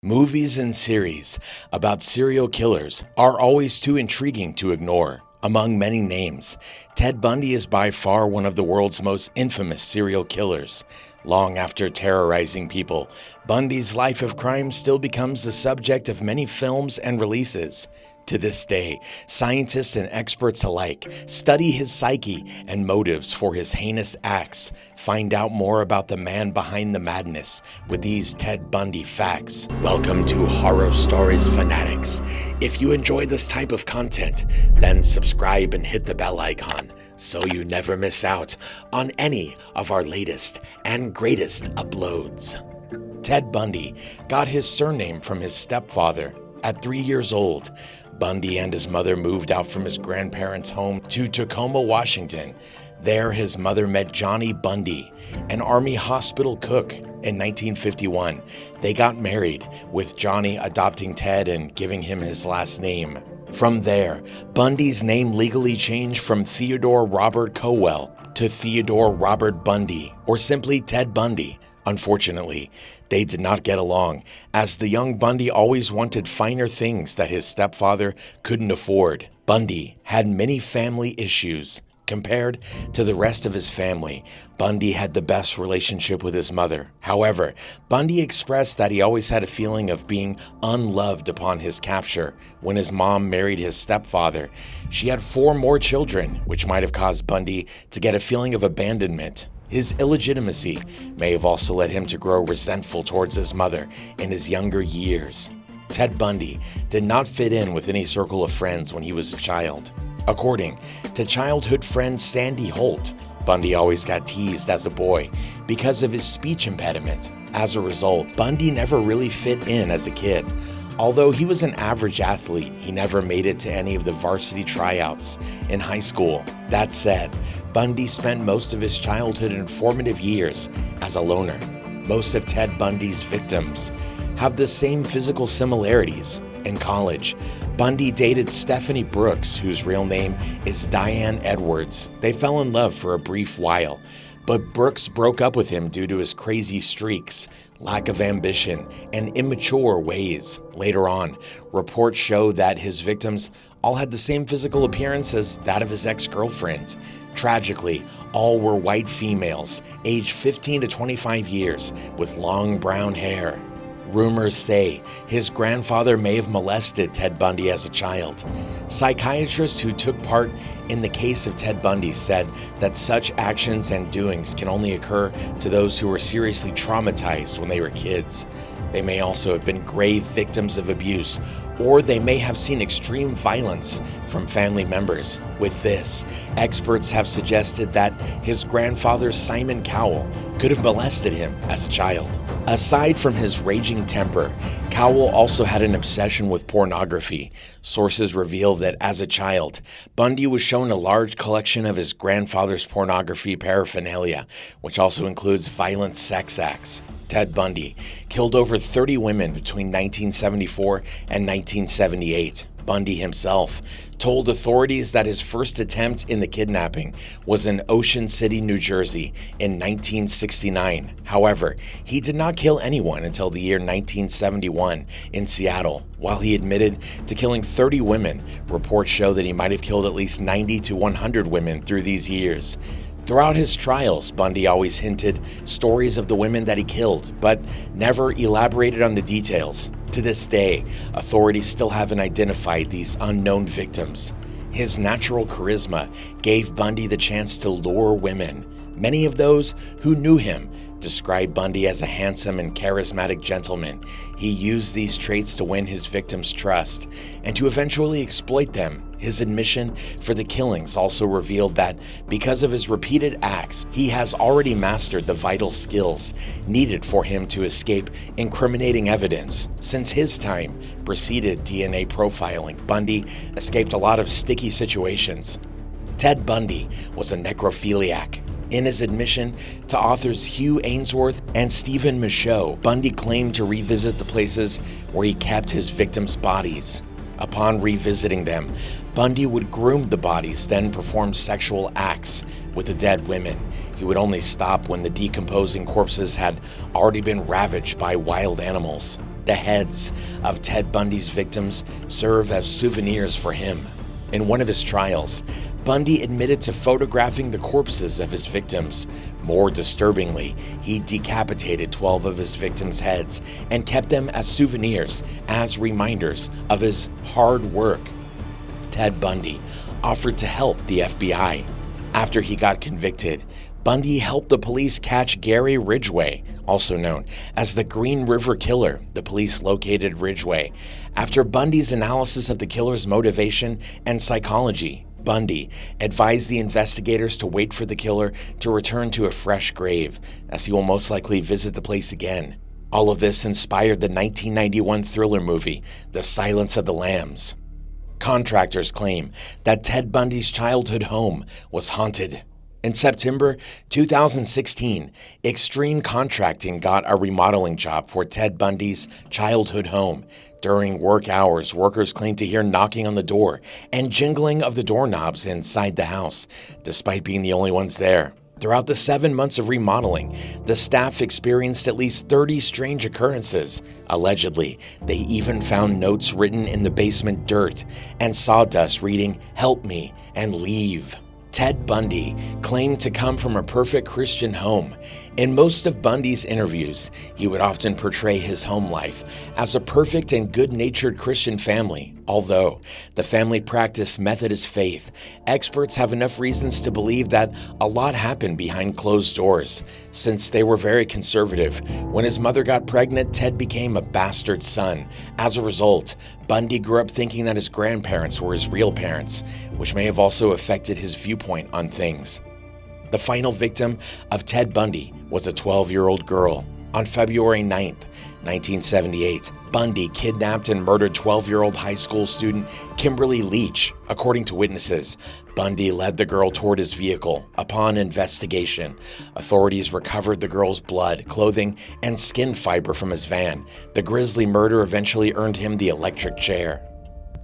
Movies and series about serial killers are always too intriguing to ignore. Among many names, Ted Bundy is by far one of the world's most infamous serial killers. Long after terrorizing people, Bundy's life of crime still becomes the subject of many films and releases. To this day, scientists and experts alike study his psyche and motives for his heinous acts. Find out more about the man behind the madness with these Ted Bundy facts. Welcome to Horror Stories Fanatics. If you enjoy this type of content, then subscribe and hit the bell icon so you never miss out on any of our latest and greatest uploads. Ted Bundy got his surname from his stepfather. At 3 years old, Bundy and his mother moved out from his grandparents' home to Tacoma, Washington. There, his mother met Johnny Bundy, an Army hospital cook. In 1951, they got married, with Johnny adopting Ted and giving him his last name. From there, Bundy's name legally changed from Theodore Robert Cowell to Theodore Robert Bundy, or simply Ted Bundy. Unfortunately, they did not get along, as the young Bundy always wanted finer things that his stepfather couldn't afford. Bundy had many family issues. Compared to the rest of his family, Bundy had the best relationship with his mother. However, Bundy expressed that he always had a feeling of being unloved upon his capture. When his mom married his stepfather, she had 4 more children, which might have caused Bundy to get a feeling of abandonment. His illegitimacy may have also led him to grow resentful towards his mother in his younger years. Ted Bundy did not fit in with any circle of friends when he was a child. According to childhood friend Sandy Holt, Bundy always got teased as a boy because of his speech impediment. As a result, Bundy never really fit in as a kid. Although he was an average athlete, he never made it to any of the varsity tryouts in high school. That said, Bundy spent most of his childhood and formative years as a loner. Most of Ted Bundy's victims have the same physical similarities. In college, Bundy dated Stephanie Brooks, whose real name is Diane Edwards. They fell in love for a brief while, but Brooks broke up with him due to his crazy streaks, lack of ambition, and immature ways. Later on, reports show that his victims all had the same physical appearance as that of his ex-girlfriend. Tragically, all were white females, aged 15 to 25 years, with long brown hair. Rumors say his grandfather may have molested Ted Bundy as a child. Psychiatrists who took part in the case of Ted Bundy said that such actions and doings can only occur to those who were seriously traumatized when they were kids. They may also have been grave victims of abuse, or they may have seen extreme violence from family members. With this, experts have suggested that his grandfather Simon Cowell could have molested him as a child. Aside from his raging temper, Cowell also had an obsession with pornography. Sources reveal that as a child, Bundy was shown a large collection of his grandfather's pornography paraphernalia, which also includes violent sex acts. Ted Bundy killed over 30 women between 1974 and 1978. Bundy himself told authorities that his first attempt in the kidnapping was in Ocean City, New Jersey in 1969. However, he did not kill anyone until the year 1971 in Seattle. While he admitted to killing 30 women, reports show that he might have killed at least 90 to 100 women through these years. Throughout his trials, Bundy always hinted stories of the women that he killed, but never elaborated on the details. To this day, authorities still haven't identified these unknown victims. His natural charisma gave Bundy the chance to lure women. Many of those who knew him described Bundy as a handsome and charismatic gentleman. He used these traits to win his victims' trust and to eventually exploit them. His admission for the killings also revealed that because of his repeated acts, he has already mastered the vital skills needed for him to escape incriminating evidence. Since his time preceded DNA profiling, Bundy escaped a lot of sticky situations. Ted Bundy was a necrophiliac. In his admission to authors Hugh Ainsworth and Stephen Michaud, Bundy claimed to revisit the places where he kept his victims' bodies. Upon revisiting them, Bundy would groom the bodies, then perform sexual acts with the dead women. He would only stop when the decomposing corpses had already been ravaged by wild animals. The heads of Ted Bundy's victims serve as souvenirs for him. In one of his trials, Bundy admitted to photographing the corpses of his victims. More disturbingly, he decapitated 12 of his victims' heads and kept them as souvenirs, as reminders of his hard work. Ted Bundy offered to help the FBI. After he got convicted, Bundy helped the police catch 𝐥𝐢𝐤𝐤, also known as the Green River Killer. The police located Ridgway. After Bundy's analysis of the killer's motivation and psychology, Bundy advised the investigators to wait for the killer to return to a fresh grave, as he will most likely visit the place again. All of this inspired the 1991 thriller movie, The Silence of the Lambs. Contractors claim that Ted Bundy's childhood home was haunted. In September 2016, Extreme Contracting got a remodeling job for Ted Bundy's childhood home. During work hours, workers claimed to hear knocking on the door and jingling of the doorknobs inside the house, despite being the only ones there. Throughout the 7 months of remodeling, the staff experienced at least 30 strange occurrences. Allegedly, they even found notes written in the basement dirt and sawdust reading, "Help me," and "Leave." Ted Bundy claimed to come from a perfect Christian home. In most of Bundy's interviews, he would often portray his home life as a perfect and good-natured Christian family. Although the family practiced Methodist faith, experts have enough reasons to believe that a lot happened behind closed doors, since they were very conservative. When his mother got pregnant, Ted became a bastard son. As a result, Bundy grew up thinking that his grandparents were his real parents, which may have also affected his viewpoint on things. The final victim of Ted Bundy was a 12-year-old girl. On February 9th, 1978, Bundy kidnapped and murdered 12-year-old high school student Kimberly Leach. According to witnesses, Bundy led the girl toward his vehicle. Upon investigation, authorities recovered the girl's blood, clothing, and skin fiber from his van. The grisly murder eventually earned him the electric chair.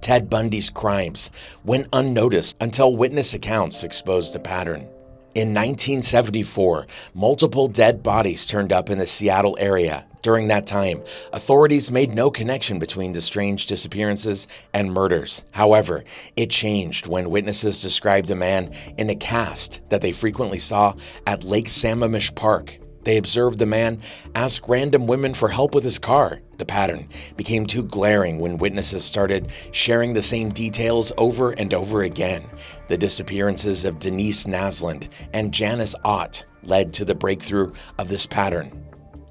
Ted Bundy's crimes went unnoticed until witness accounts exposed a pattern. In 1974, multiple dead bodies turned up in the Seattle area. During that time, authorities made no connection between the strange disappearances and murders. However, it changed when witnesses described a man in a cast that they frequently saw at Lake Sammamish Park. They observed the man ask random women for help with his car. The pattern became too glaring when witnesses started sharing the same details over and over again. The disappearances of Denise Naslund and Janice Ott led to the breakthrough of this pattern.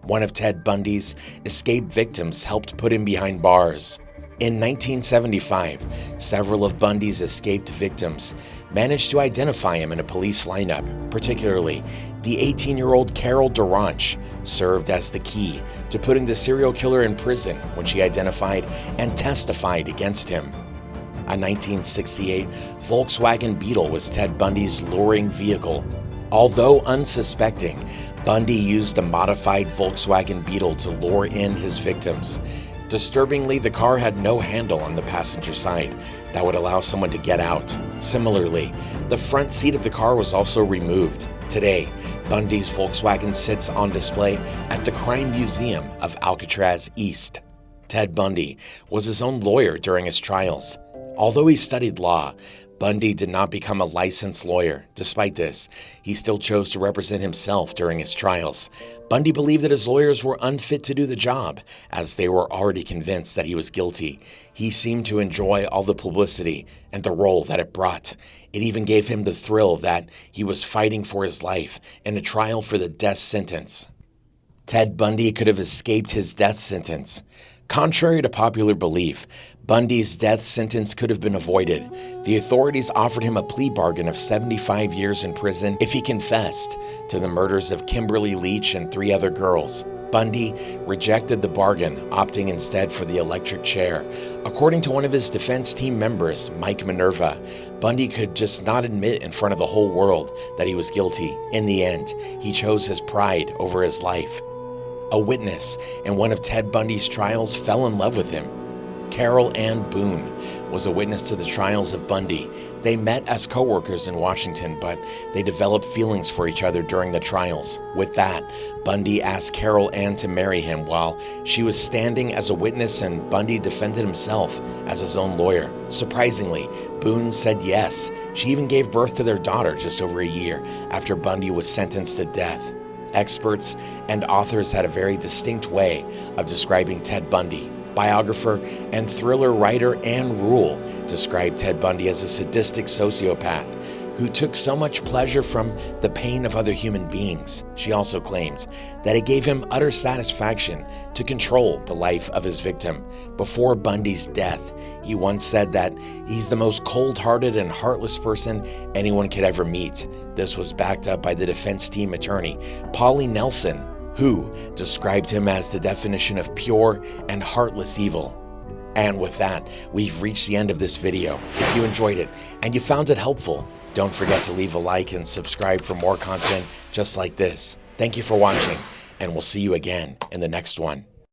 One of Ted Bundy's escaped victims helped put him behind bars. In 1975, several of Bundy's escaped victims managed to identify him in a police lineup. Particularly, the 18-year-old Carol Durant served as the key to putting the serial killer in prison when she identified and testified against him. A 1968 Volkswagen Beetle was Ted Bundy's luring vehicle. Although unsuspecting, Bundy used a modified Volkswagen Beetle to lure in his victims. Disturbingly, the car had no handle on the passenger side that would allow someone to get out. Similarly, the front seat of the car was also removed. Today, Bundy's Volkswagen sits on display at the Crime Museum of Alcatraz East. Ted Bundy was his own lawyer during his trials. Although he studied law, Bundy did not become a licensed lawyer. Despite this, he still chose to represent himself during his trials. Bundy believed that his lawyers were unfit to do the job, as they were already convinced that he was guilty. He seemed to enjoy all the publicity and the role that it brought. It even gave him the thrill that he was fighting for his life in a trial for the death sentence. Ted Bundy could have escaped his death sentence. Contrary to popular belief, Bundy's death sentence could have been avoided. The authorities offered him a plea bargain of 75 years in prison if he confessed to the murders of Kimberly Leach and 3 other girls. Bundy rejected the bargain, opting instead for the electric chair. According to one of his defense team members, Mike Minerva, Bundy could just not admit in front of the whole world that he was guilty. In the end, he chose his pride over his life. A witness in one of Ted Bundy's trials fell in love with him. Carol Ann Boone was a witness to the trials of Bundy. They met as co-workers in Washington, but they developed feelings for each other during the trials. With that, Bundy asked Carol Ann to marry him while she was standing as a witness, and Bundy defended himself as his own lawyer. Surprisingly, Boone said yes. She even gave birth to their daughter just over a year after Bundy was sentenced to death. Experts and authors had a very distinct way of describing Ted Bundy. Biographer and thriller writer Ann Rule described Ted Bundy as a sadistic sociopath who took so much pleasure from the pain of other human beings. She also claims that it gave him utter satisfaction to control the life of his victim. Before Bundy's death, he once said that he's the most cold-hearted and heartless person anyone could ever meet. This was backed up by the defense team attorney, Polly Nelson, who described him as the definition of pure and heartless evil. And with that, we've reached the end of this video. If you enjoyed it and you found it helpful, don't forget to leave a like and subscribe for more content just like this. Thank you for watching, and we'll see you again in the next one.